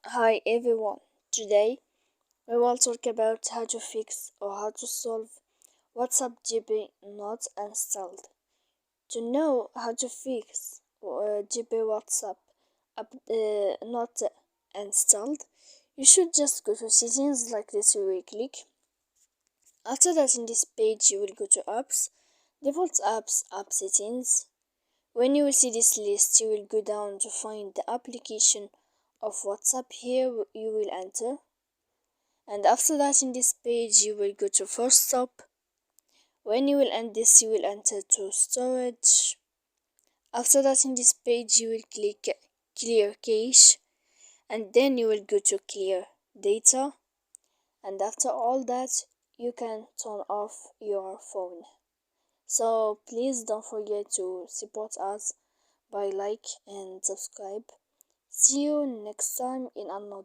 Hi everyone, today we will talk about how to fix or how to solve WhatsApp GB not installed. To know how to fix GB WhatsApp not installed, you should just go to settings like this. You will click. After that, in this page, you will go to apps, default apps, app settings. When you will see this list, you will go down to find the application of WhatsApp. Here you will enter, and after that, in this page, you will go to first stop. When you will end this, you will enter to storage. After that, in this page, you will click clear cache, and then you will go to clear data, and after all that, you can turn off your phone. So please don't forget to support us by like and subscribe. See you next time in another